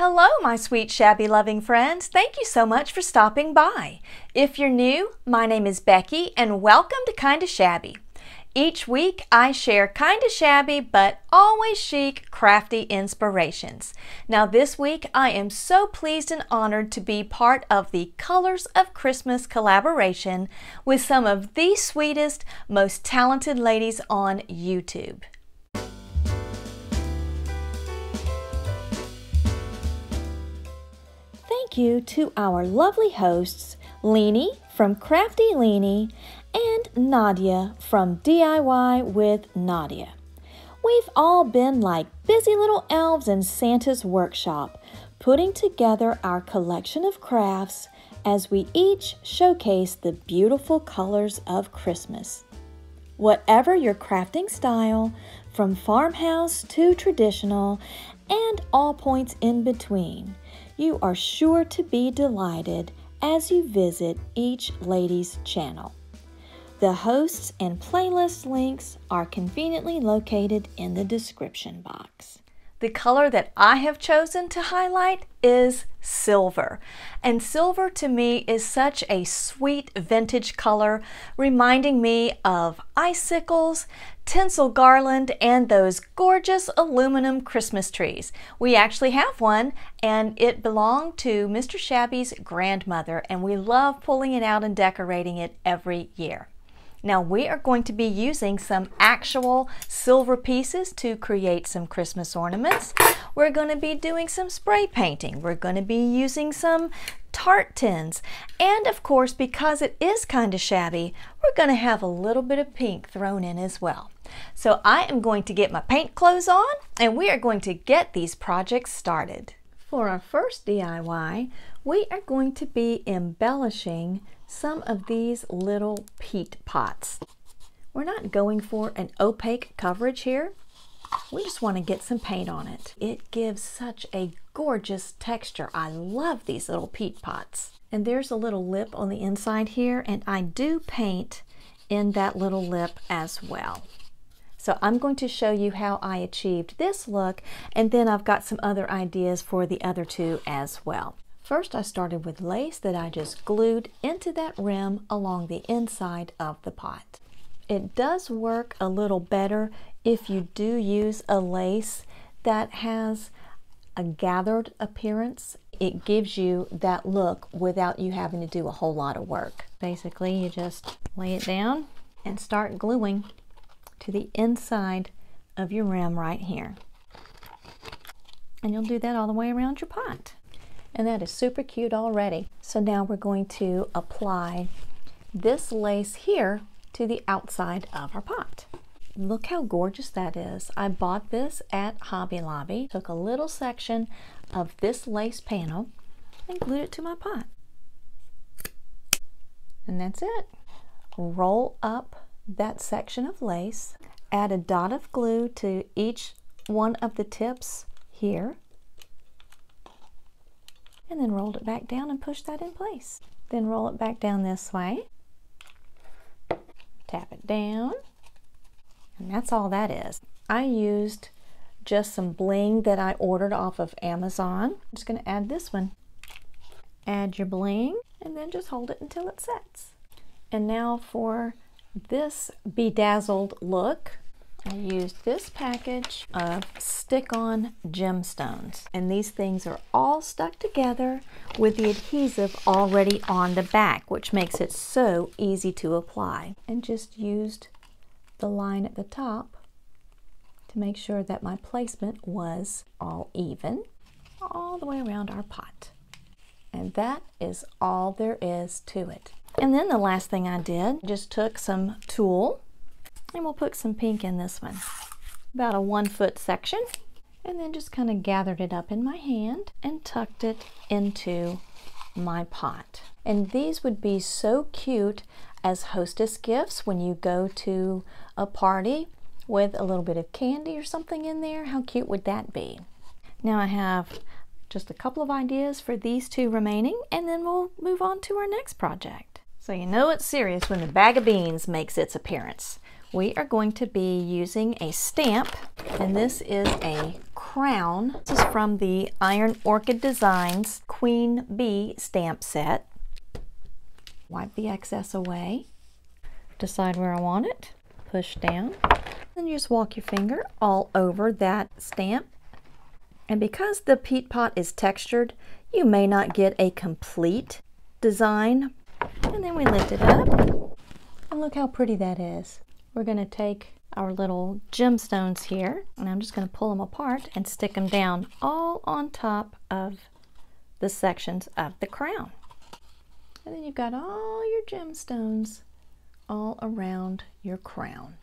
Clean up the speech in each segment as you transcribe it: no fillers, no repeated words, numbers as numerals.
Hello, my sweet shabby loving friends. Thank you so much for stopping by. If you're new, my name is Becky and welcome to Kinda Shabby. Each week I share kinda shabby but always chic crafty inspirations. Now this week I am so pleased and honored to be part of the Colors of Christmas collaboration with some of the sweetest, most talented ladies on YouTube. Thank you to our lovely hosts, Leeny from Krafty Leeny and Nadia from DIY with Nadia. We've all been like busy little elves in Santa's workshop, putting together our collection of crafts as we each showcase the beautiful colors of Christmas. Whatever your crafting style, from farmhouse to traditional and all points in between, you are sure to be delighted as you visit each lady's channel. The hosts and playlist links are conveniently located in the description box. The color that I have chosen to highlight is silver. And silver to me is such a sweet vintage color, reminding me of icicles, tinsel garland, and those gorgeous aluminum Christmas trees. We actually have one, and it belonged to Mr. Shabby's grandmother, and we love pulling it out and decorating it every year. Now we are going to be using some actual silver pieces to create some Christmas ornaments. We're going to be doing some spray painting. We're going to be using some tart tins. And of course, because it is kind of shabby, we're going to have a little bit of pink thrown in as well. So I am going to get my paint clothes on and we are going to get these projects started. For our first DIY, we are going to be embellishing some of these little peat pots. We're not going for an opaque coverage here. We just want to get some paint on it. It gives such a gorgeous texture. I love these little peat pots. And there's a little lip on the inside here, and I do paint in that little lip as well. So I'm going to show you how I achieved this look, and then I've got some other ideas for the other two as well. First, I started with lace that I just glued into that rim along the inside of the pot. It does work a little better if you do use a lace that has a gathered appearance. It gives you that look without you having to do a whole lot of work. Basically, you just lay it down and start gluing to the inside of your rim right here. And you'll do that all the way around your pot. And that is super cute already. So now we're going to apply this lace here to the outside of our pot. Look how gorgeous that is. I bought this at Hobby Lobby. Took a little section of this lace panel and glued it to my pot. And that's it. Roll up that section of lace. Add a dot of glue to each one of the tips here. And then rolled it back down and pushed that in place. Then roll it back down this way. Tap it down. And that's all that is. I used just some bling that I ordered off of Amazon. I'm just going to add this one. Add your bling and then just hold it until it sets. And now for this bedazzled look, I used this package of stick-on gemstones, and these things are all stuck together with the adhesive already on the back, which makes it so easy to apply. And just used the line at the top to make sure that my placement was all even all the way around our pot. And that is all there is to it. And then the last thing I did, just took some tulle, and we'll put some pink in this one, about a 1 foot section, and then just kind of gathered it up in my hand and tucked it into my pot. And these would be so cute as hostess gifts when you go to a party with a little bit of candy or something in there. How cute would that be? Now I have just a couple of ideas for these two remaining, and then we'll move on to our next project. So you know it's serious when the bag of beans makes its appearance. We are going to be using a stamp, and this is a crown. This is from the Iron Orchid Designs Queen Bee stamp set. Wipe the excess away. Decide where I want it. Push down. Then you just walk your finger all over that stamp. And because the Peat Pot is textured, you may not get a complete design. And then we lift it up. And look how pretty that is. We're going to take our little gemstones here, and I'm just going to pull them apart and stick them down all on top of the sections of the crown. And then you've got all your gemstones all around your crown.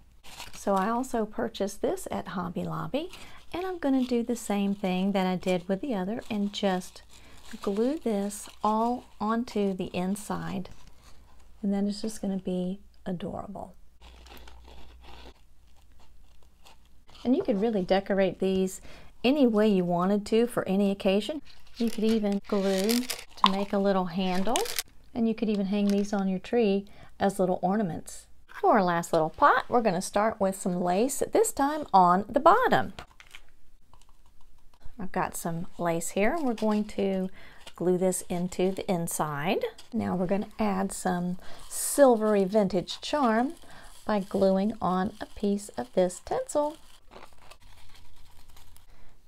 So I also purchased this at Hobby Lobby, and I'm going to do the same thing that I did with the other and just glue this all onto the inside, and then it's just going to be adorable. And you could really decorate these any way you wanted to for any occasion. You could even glue to make a little handle, and you could even hang these on your tree as little ornaments. For our last little pot, we're going to start with some lace, this time on the bottom. I've got some lace here, and we're going to glue this into the inside. Now we're going to add some silvery vintage charm by gluing on a piece of this tinsel.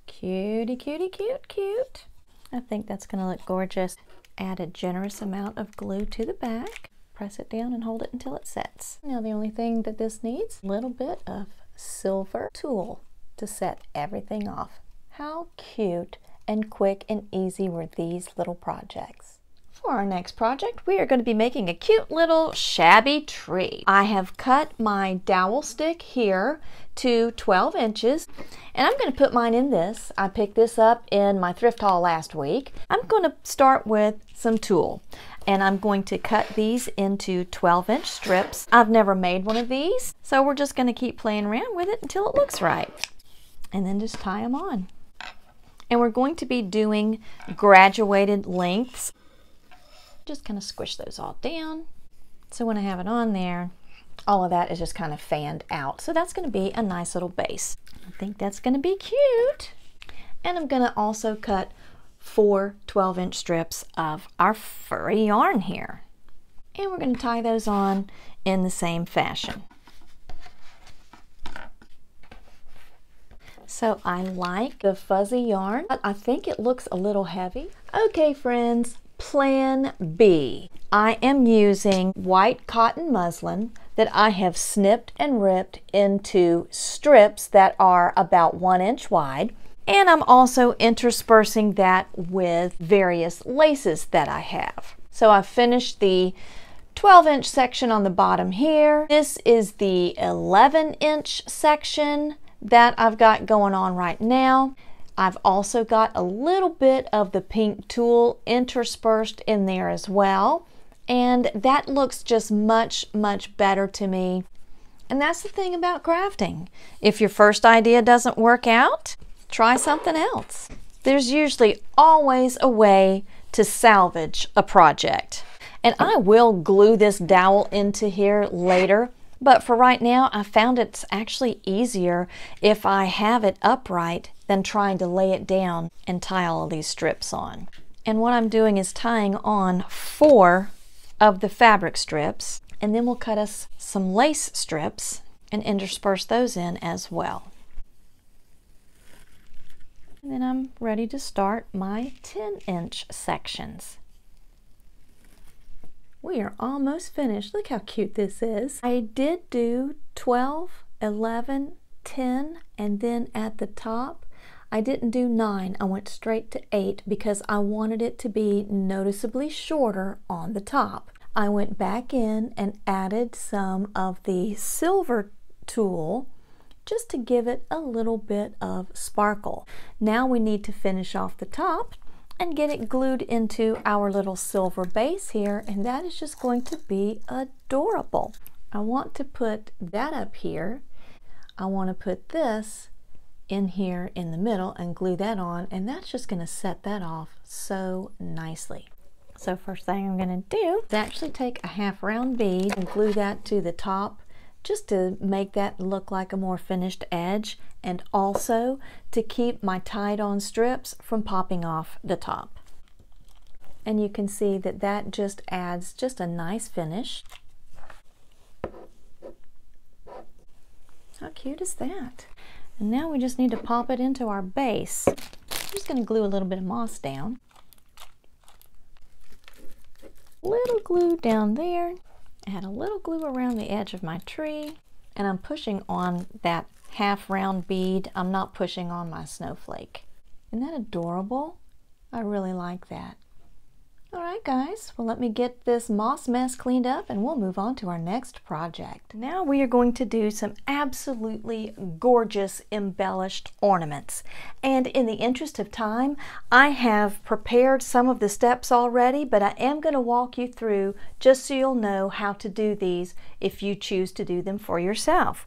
Cutie, cutie, cute, cute. I think that's going to look gorgeous. Add a generous amount of glue to the back. Press it down and hold it until it sets. Now the only thing that this needs, a little bit of silver tulle to set everything off. How cute and quick and easy were these little projects. For our next project, we are going to be making a cute little shabby tree. I have cut my dowel stick here to 12 inches, and I'm going to put mine in this. I picked this up in my thrift haul last week. I'm going to start with some tulle, and I'm going to cut these into 12-inch strips. I've never made one of these, so we're just going to keep playing around with it until it looks right, and then just tie them on. And we're going to be doing graduated lengths. Just kind of squish those all down. So when I have it on there, all of that is just kind of fanned out. So that's going to be a nice little base. I think that's going to be cute. And I'm going to also cut 4 12-inch strips of our furry yarn here. And we're going to tie those on in the same fashion. So I like the fuzzy yarn, but I think it looks a little heavy. Okay, friends, Plan B. I am using white cotton muslin that I have snipped and ripped into strips that are about 1 inch wide. And I'm also interspersing that with various laces that I have. So I've finished the 12-inch section on the bottom here. This is the 11-inch section that I've got going on right now. I've also got a little bit of the pink tulle interspersed in there as well. And that looks just much, much better to me. And that's the thing about crafting. If your first idea doesn't work out, try something else. There's usually always a way to salvage a project. And I will glue this dowel into here later, but for right now, I found it's actually easier if I have it upright than trying to lay it down and tie all of these strips on. And what I'm doing is tying on 4 of the fabric strips, and then we'll cut us some lace strips and intersperse those in as well. And then I'm ready to start my 10-inch sections. We are almost finished. Look how cute this is. I did do 12, 11, 10, and then at the top, I didn't do 9. I went straight to 8 because I wanted it to be noticeably shorter on the top. I went back in and added some of the silver tulle just to give it a little bit of sparkle. Now we need to finish off the top and get it glued into our little silver base here, and that is just going to be adorable. I want to put that up here. I want to put this in here in the middle and glue that on, and that's just going to set that off so nicely. So first thing I'm going to do is actually take a half round bead and glue that to the top just to make that look like a more finished edge, and also to keep my tied-on strips from popping off the top. And you can see that that just adds just a nice finish. How cute is that? And now we just need to pop it into our base. I'm just going to glue a little bit of moss down. Little glue down there. Add a little glue around the edge of my tree. And I'm pushing on that half round bead. I'm not pushing on my snowflake. Isn't that adorable? I really like that. Alright guys, well let me get this moss mess cleaned up and we'll move on to our next project. Now we are going to do some absolutely gorgeous embellished ornaments. And in the interest of time, I have prepared some of the steps already, but I am going to walk you through just so you'll know how to do these if you choose to do them for yourself.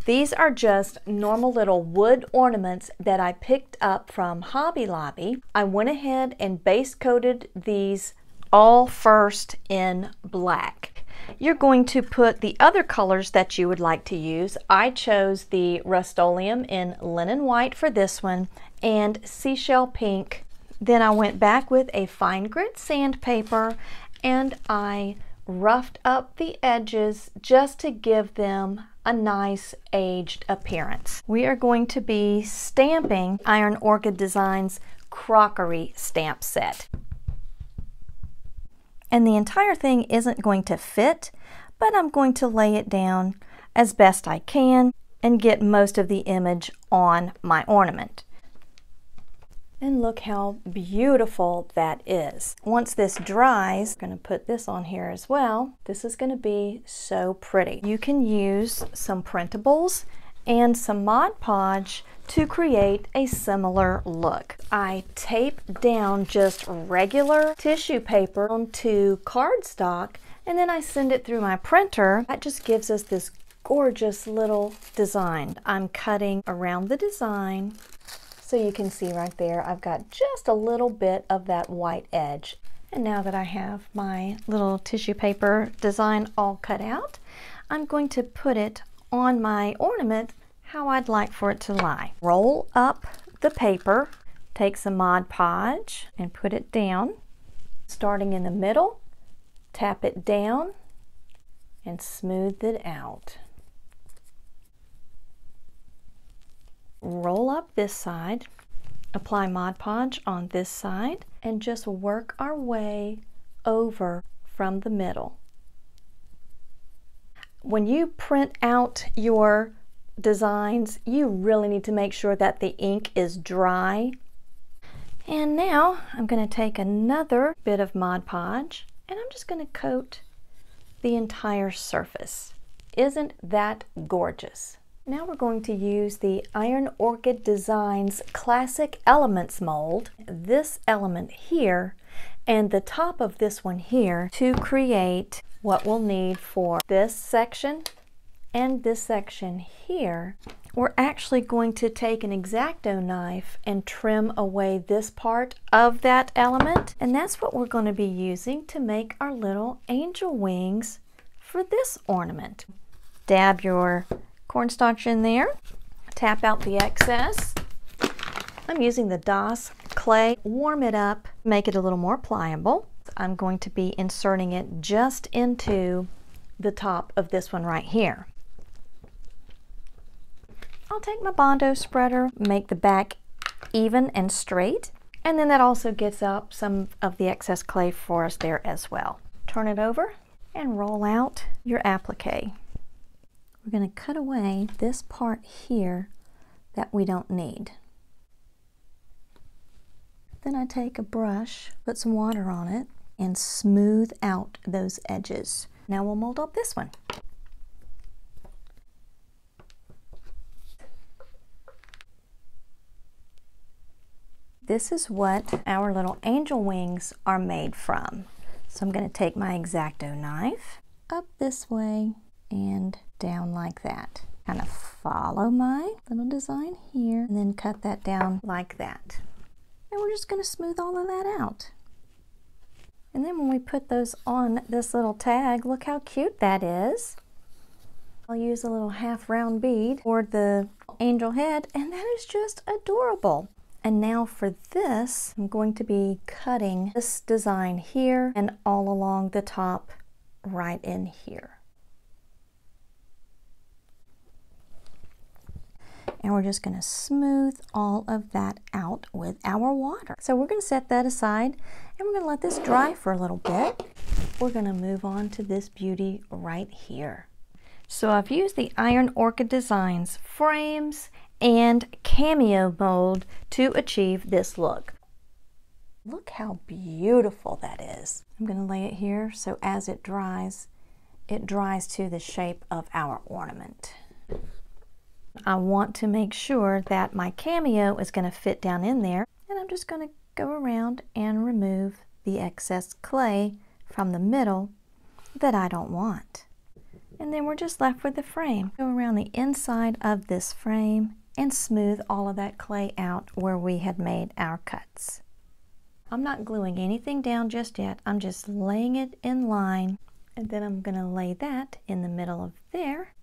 These are just normal little wood ornaments that I picked up from Hobby Lobby. I went ahead and base coated these all first in black. You're going to put the other colors that you would like to use. I chose the Rust-Oleum in linen white for this one and seashell pink. Then I went back with a fine grit sandpaper and I roughed up the edges just to give them a nice aged appearance. We are going to be stamping Iron Orchid Designs crockery stamp set. And the entire thing isn't going to fit, but I'm going to lay it down as best I can and get most of the image on my ornament. And look how beautiful that is. Once this dries, I'm going to put this on here as well. This is going to be so pretty. You can use some printables and some Mod Podge to create a similar look. I tape down just regular tissue paper onto cardstock and then I send it through my printer. That just gives us this gorgeous little design. I'm cutting around the design. So you can see right there, I've got just a little bit of that white edge. And now that I have my little tissue paper design all cut out, I'm going to put it on my ornament how I'd like for it to lie. Roll up the paper, take some Mod Podge and put it down. Starting in the middle, tap it down and smooth it out. Roll up this side, apply Mod Podge on this side, and just work our way over from the middle. When you print out your designs, you really need to make sure that the ink is dry. And now I'm going to take another bit of Mod Podge and I'm just going to coat the entire surface. Isn't that gorgeous? Now we're going to use the Iron Orchid Designs Classic Elements mold, this element here and the top of this one here, to create what we'll need for this section and this section here. We're actually going to take an X-Acto knife and trim away this part of that element, and that's what we're going to be using to make our little angel wings for this ornament. Dab your cornstarch in there, tap out the excess. I'm using the DOS clay, warm it up, make it a little more pliable. I'm going to be inserting it just into the top of this one right here. I'll take my Bondo spreader, make the back even and straight, and then that also gets up some of the excess clay for us there as well. Turn it over and roll out your applique. We're going to cut away this part here that we don't need. Then I take a brush, put some water on it, and smooth out those edges. Now we'll mold up this one. This is what our little angel wings are made from. So I'm going to take my X-Acto knife up this way and down like that. Kind of follow my little design here and then cut that down like that. And we're just going to smooth all of that out. And then when we put those on this little tag, look how cute that is. I'll use a little half round bead for the angel head, and that is just adorable. And now for this, I'm going to be cutting this design here and all along the top right in here. And we're just going to smooth all of that out with our water. So we're going to set that aside and we're going to let this dry for a little bit. We're going to move on to this beauty right here. So I've used the Iron Orchid Designs frames and cameo mold to achieve this look. Look how beautiful that is. I'm going to lay it here so as it dries to the shape of our ornament. I want to make sure that my cameo is going to fit down in there, and I'm just going to go around and remove the excess clay from the middle that I don't want. And then we're just left with the frame. Go around the inside of this frame and smooth all of that clay out where we had made our cuts. I'm not gluing anything down just yet. I'm just laying it in line, and then I'm going to lay that in the middle of there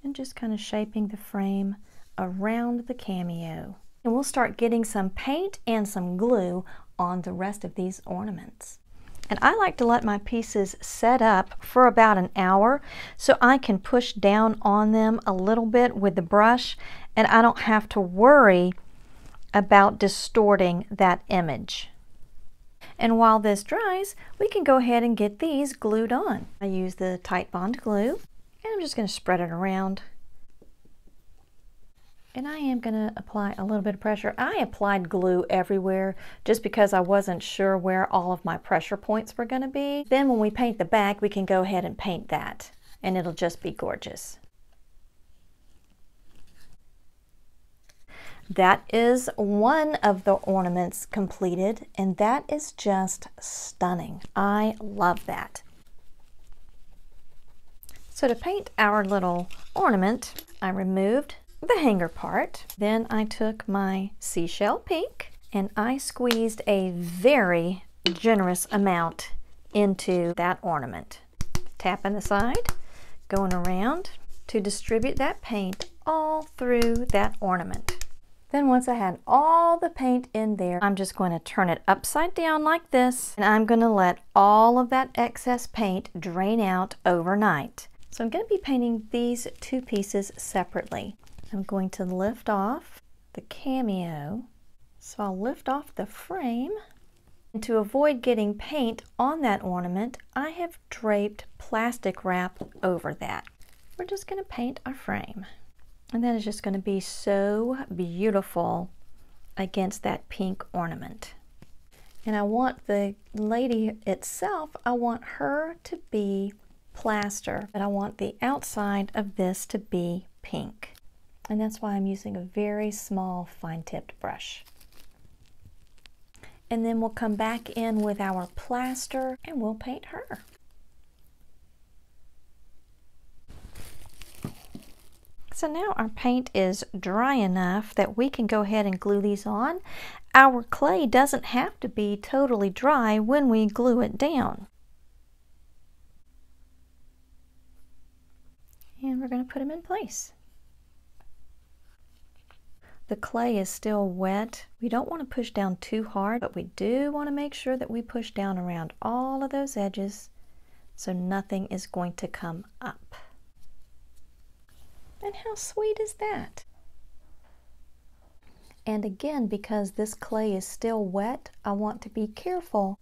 and just kind of shaping the frame around the cameo. And we'll start getting some paint and some glue on the rest of these ornaments. And I like to let my pieces set up for about an hour so I can push down on them a little bit with the brush, and I don't have to worry about distorting that image. And while this dries, we can go ahead and get these glued on. I use the Tite Bond glue, and I'm just going to spread it around. And I am going to apply a little bit of pressure. I applied glue everywhere just because I wasn't sure where all of my pressure points were going to be. Then when we paint the back, we can go ahead and paint that, and it'll just be gorgeous. That is one of the ornaments completed, and that is just stunning. I love that. So to paint our little ornament, I removed the hanger part. Then I took my seashell pink and I squeezed a very generous amount into that ornament. Tapping the side, going around to distribute that paint all through that ornament. Then once I had all the paint in there, I'm just going to turn it upside down like this, and I'm going to let all of that excess paint drain out overnight. So I'm going to be painting these two pieces separately. I'm going to lift off the cameo. So I'll lift off the frame. And to avoid getting paint on that ornament, I have draped plastic wrap over that. We're just going to paint our frame. And that is just going to be so beautiful against that pink ornament. And I want the lady itself, I want her to be plaster, but I want the outside of this to be pink. And that's why I'm using a very small fine-tipped brush. And then we'll come back in with our plaster and we'll paint her. So now our paint is dry enough that we can go ahead and glue these on. Our clay doesn't have to be totally dry when we glue it down. And we're going to put them in place. The clay is still wet. We don't want to push down too hard, but we do want to make sure that we push down around all of those edges so nothing is going to come up. And how sweet is that? And again, because this clay is still wet, I want to be careful.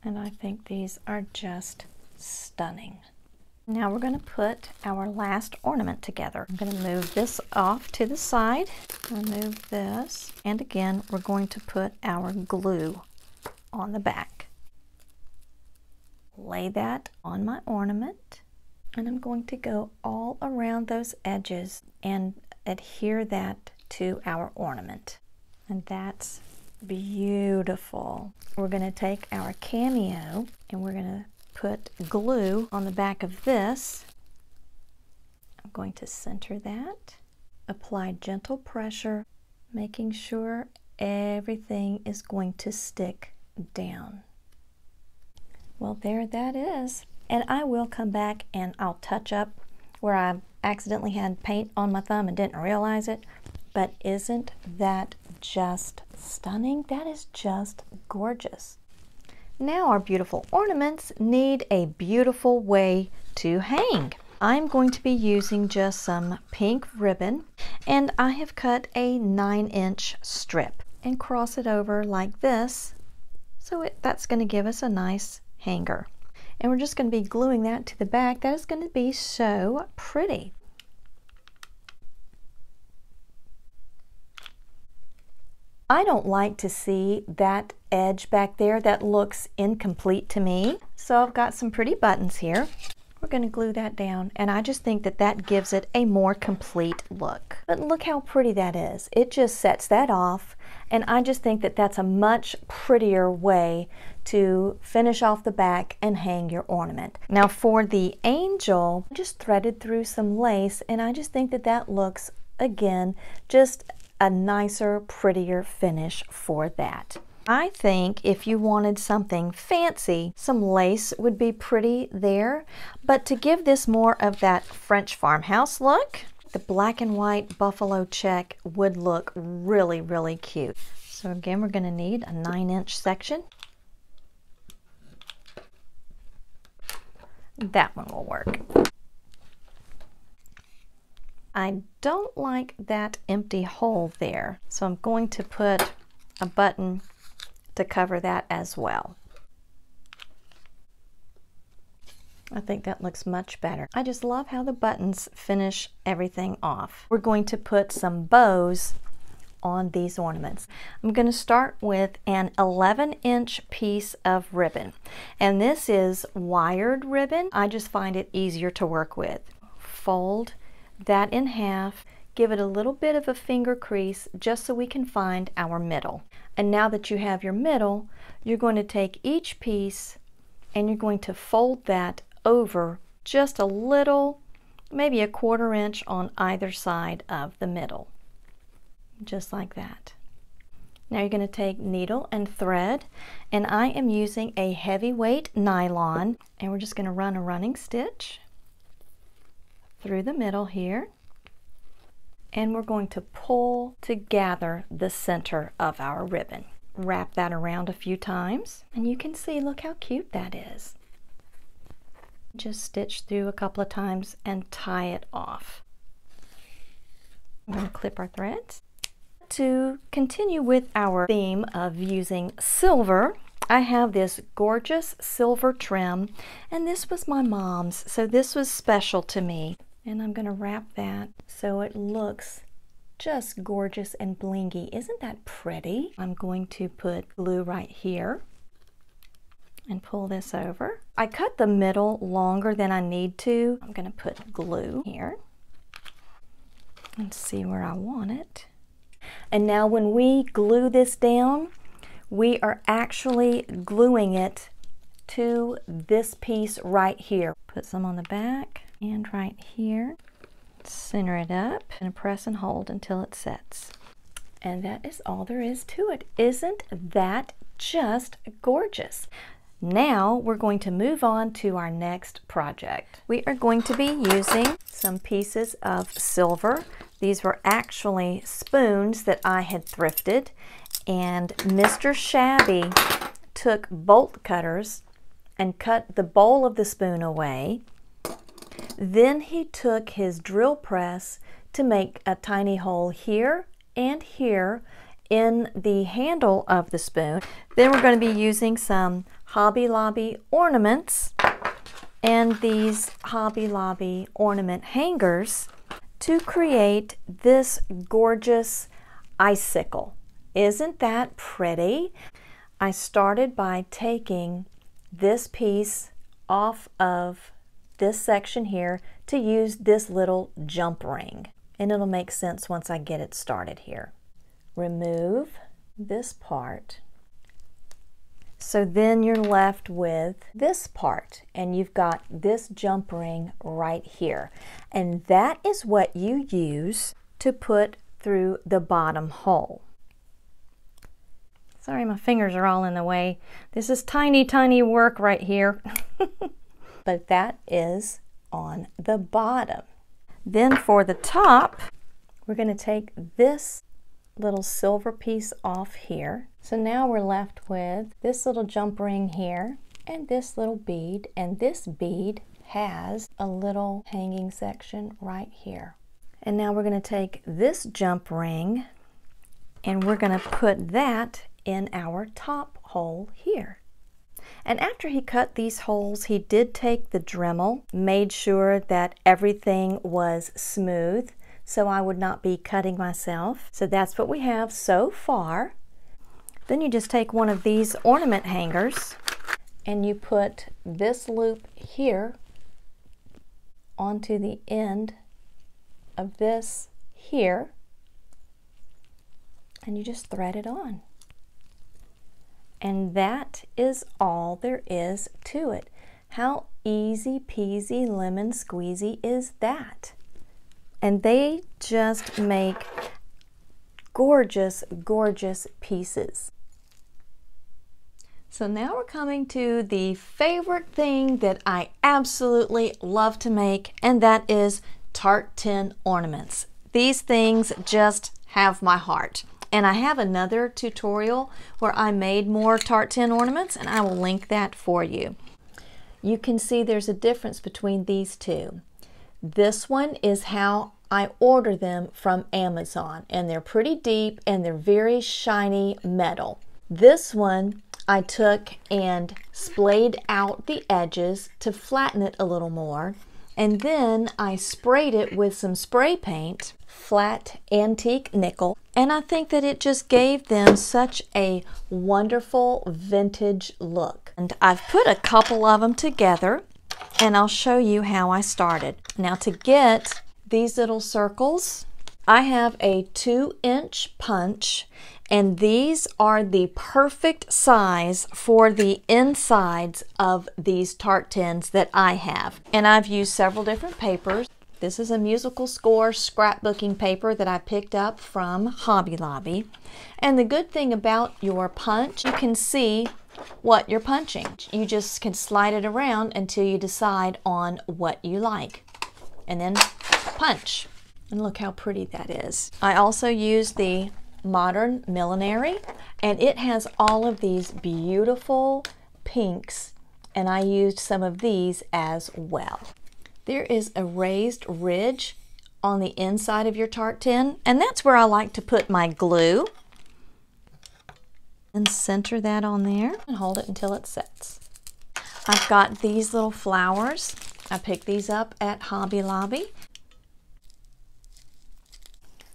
And I think these are just stunning. Now we're going to put our last ornament together. I'm going to move this off to the side, remove this, and again we're going to put our glue on the back. Lay that on my ornament, and I'm going to go all around those edges and adhere that to our ornament. And that's beautiful. We're going to take our cameo and we're going to put glue on the back of this. I'm going to center that, apply gentle pressure, making sure everything is going to stick down. Well, there that is. And I will come back and I'll touch up where I accidentally had paint on my thumb and didn't realize it. But isn't that just stunning? That is just gorgeous. Now our beautiful ornaments need a beautiful way to hang. I'm going to be using just some pink ribbon, and I have cut a 9-inch strip and cross it over like this, so that's going to give us a nice hanger. And we're just going to be gluing that to the back. That is going to be so pretty. I don't like to see that edge back there. That looks incomplete to me. So I've got some pretty buttons here. We're going to glue that down, and I just think that that gives it a more complete look. But look how pretty that is. It just sets that off, and I just think that that's a much prettier way to finish off the back and hang your ornament. Now for the angel, I just threaded through some lace, and I just think that that looks, again, just a nicer, prettier finish for that. I think if you wanted something fancy, some lace would be pretty there. But to give this more of that French farmhouse look, the black and white buffalo check would look really, really cute. So again, we're going to need a 9-inch section. That one will work. I don't like that empty hole there, so I'm going to put a button to cover that as well. I think that looks much better. I just love how the buttons finish everything off. We're going to put some bows on these ornaments. I'm going to start with an 11-inch piece of ribbon, and this is wired ribbon. I just find it easier to work with. Fold that in half, give it a little bit of a finger crease just so we can find our middle. And now that you have your middle, you're going to take each piece and you're going to fold that over just a little, maybe a 1/4 inch on either side of the middle. Just like that. Now you're going to take needle and thread, and I am using a heavyweight nylon, and we're just going to run a running stitch through the middle here, and we're going to pull to gather the center of our ribbon. Wrap that around a few times, and you can see, look how cute that is. Just stitch through a couple of times and tie it off. I'm going to clip our threads. To continue with our theme of using silver, I have this gorgeous silver trim, and this was my mom's, so this was special to me. And I'm going to wrap that so it looks just gorgeous and blingy. Isn't that pretty? I'm going to put glue right here and pull this over. I cut the middle longer than I need to. I'm going to put glue here and see where I want it. And now when we glue this down, we are actually gluing it to this piece right here. Put some on the back and right here. Center it up and press and hold until it sets. And that is all there is to it. Isn't that just gorgeous? Now we're going to move on to our next project. We are going to be using some pieces of silver. These were actually spoons that I had thrifted, and Mr. Shabby took bolt cutters and cut the bowl of the spoon away. Then he took his drill press to make a tiny hole here and here in the handle of the spoon. Then we're going to be using some Hobby Lobby ornaments and these Hobby Lobby ornament hangers to create this gorgeous icicle. Isn't that pretty? I started by taking this piece off of this section here to use this little jump ring, and it'll make sense once I get it started here. Remove this part. So then you're left with this part, and you've got this jump ring right here, and that is what you use to put through the bottom hole. Sorry, my fingers are all in the way. This is tiny, tiny work right here. But that is on the bottom. Then for the top, we're going to take this little silver piece off here. So now we're left with this little jump ring here and this little bead, and this bead has a little hanging section right here. And now we're going to take this jump ring and we're going to put that in our top hole here. And after he cut these holes, he did take the Dremel, made sure that everything was smooth so I would not be cutting myself. So that's what we have so far. Then you just take one of these ornament hangers and you put this loop here onto the end of this here, and you just thread it on. And that is all there is to it. How easy peasy lemon squeezy is that? And they just make gorgeous, gorgeous pieces. So now we're coming to the favorite thing that I absolutely love to make, and that is Tart Tin Ornaments. These things just have my heart. And I have another tutorial where I made more Tart Tin Ornaments, and I will link that for you. You can see there's a difference between these two. This one is how I order them from Amazon, and they're pretty deep and they're very shiny metal. This one I took and splayed out the edges to flatten it a little more, and then I sprayed it with some spray paint, flat antique nickel, and I think that it just gave them such a wonderful vintage look. And I've put a couple of them together, and I'll show you how I started. Now to get these little circles, I have a 2-inch punch, and these are the perfect size for the insides of these tart tins that I have. And I've used several different papers. This is a musical score scrapbooking paper that I picked up from Hobby Lobby. And the good thing about your punch, you can see what you're punching. You just can slide it around until you decide on what you like. And then punch. And look how pretty that is. I also use the Modern Millinery, and it has all of these beautiful pinks, and I used some of these as well. There is a raised ridge on the inside of your tart tin, and that's where I like to put my glue. And center that on there and hold it until it sets. I've got these little flowers. I picked these up at Hobby Lobby.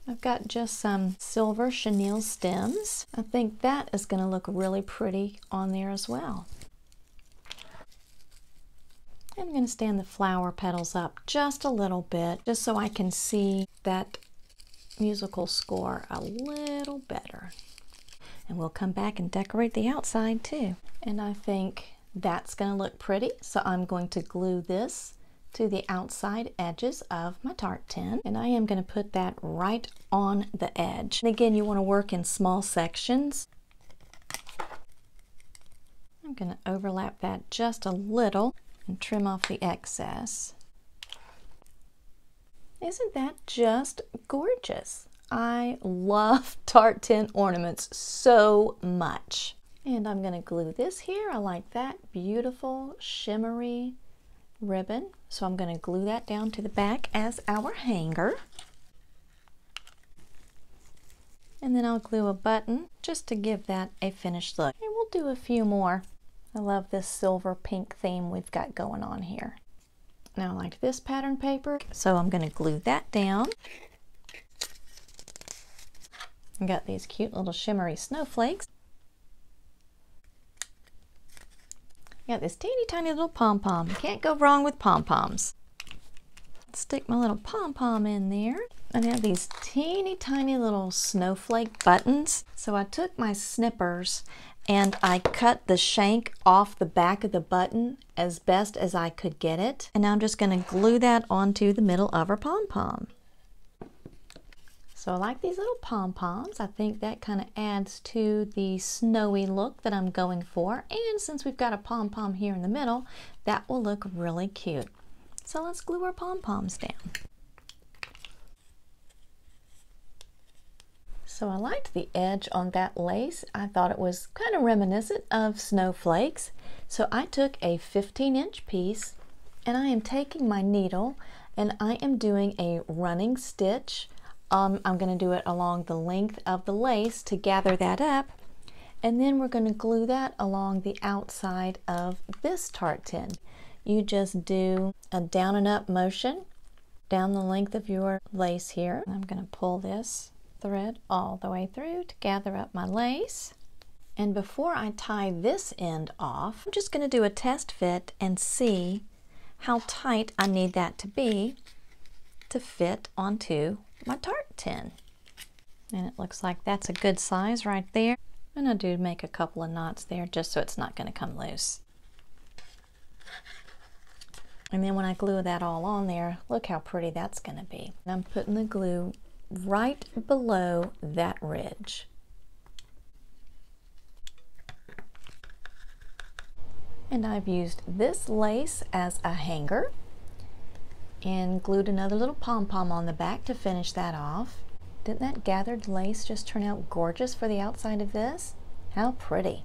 I've got just some silver chenille stems. I think that is going to look really pretty on there as well. I'm going to stand the flower petals up just a little bit, just so I can see that musical score a little better. And we'll come back and decorate the outside too. And I think that's going to look pretty, so I'm going to glue this to the outside edges of my tart tin, and I am going to put that right on the edge. And again, you want to work in small sections. I'm going to overlap that just a little and trim off the excess. Isn't that just gorgeous? I love Tart Tin Ornaments so much. And I'm going to glue this here. I like that beautiful shimmery ribbon. So I'm going to glue that down to the back as our hanger. And then I'll glue a button just to give that a finished look. And we'll do a few more. I love this silver pink theme we've got going on here. Now I like this pattern paper, so I'm going to glue that down. I've got these cute little shimmery snowflakes. Got this teeny tiny little pom-pom. You can't go wrong with pom-poms. Stick my little pom-pom in there. And I have these teeny tiny little snowflake buttons. So I took my snippers and I cut the shank off the back of the button as best as I could get it. And now I'm just going to glue that onto the middle of our pom-pom. So I like these little pom-poms. I think that kind of adds to the snowy look that I'm going for. And since we've got a pom-pom here in the middle, that will look really cute. So let's glue our pom-poms down. So I liked the edge on that lace. I thought it was kind of reminiscent of snowflakes. So I took a 15-inch piece and I am taking my needle and I am doing a running stitch. I'm going to do it along the length of the lace to gather that up. And then we're going to glue that along the outside of this tart tin. You just do a down and up motion down the length of your lace here. I'm going to pull this thread all the way through to gather up my lace. And before I tie this end off, I'm just going to do a test fit and see how tight I need that to be to fit onto my tart tin. And it looks like that's a good size right there. And I do make a couple of knots there just so it's not going to come loose. And then when I glue that all on there, look how pretty that's going to be. And I'm putting the glue right below that ridge. And I've used this lace as a hanger and glued another little pom-pom on the back to finish that off. Didn't that gathered lace just turn out gorgeous for the outside of this? How pretty.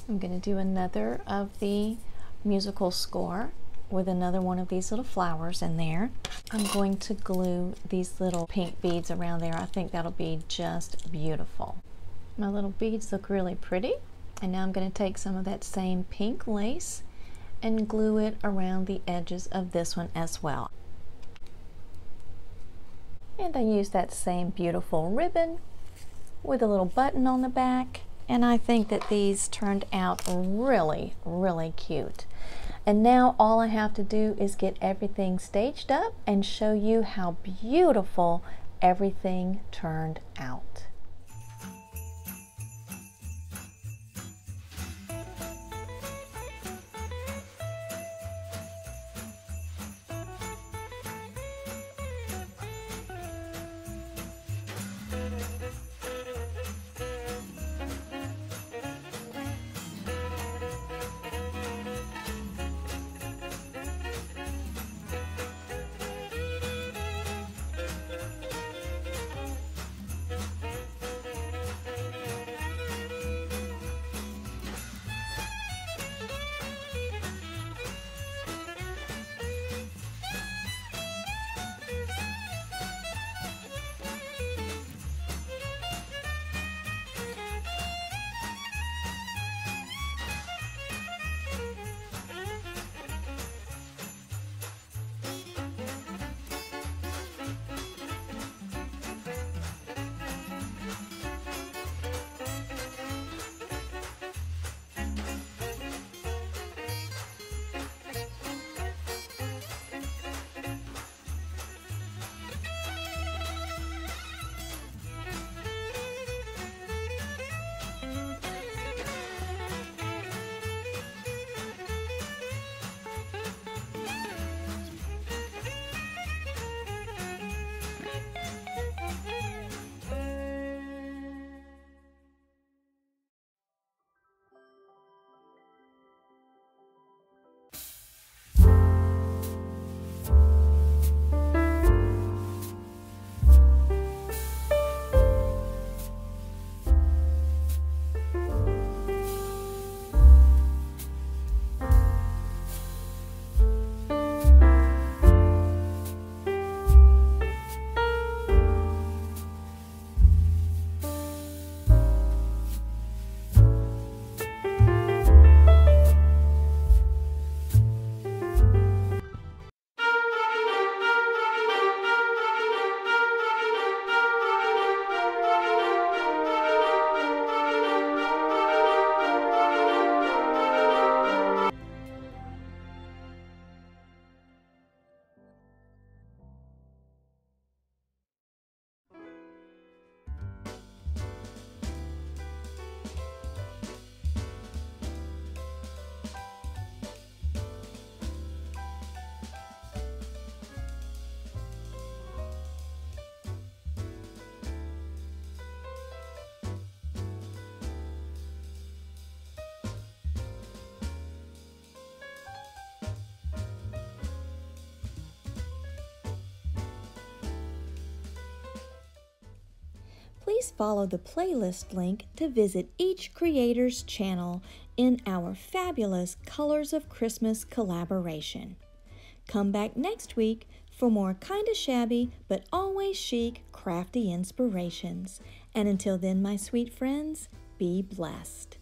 I'm going to do another of the musical score with another one of these little flowers in there. I'm going to glue these little pink beads around there. I think that'll be just beautiful. My little beads look really pretty. And now I'm going to take some of that same pink lace and glue it around the edges of this one as well. And I use that same beautiful ribbon with a little button on the back. And I think that these turned out really, really cute. And now all I have to do is get everything staged up and show you how beautiful everything turned out. Please follow the playlist link to visit each creator's channel in our fabulous Colors of Christmas collaboration. Come back next week for more kinda shabby but always chic crafty inspirations. And until then, my sweet friends, be blessed.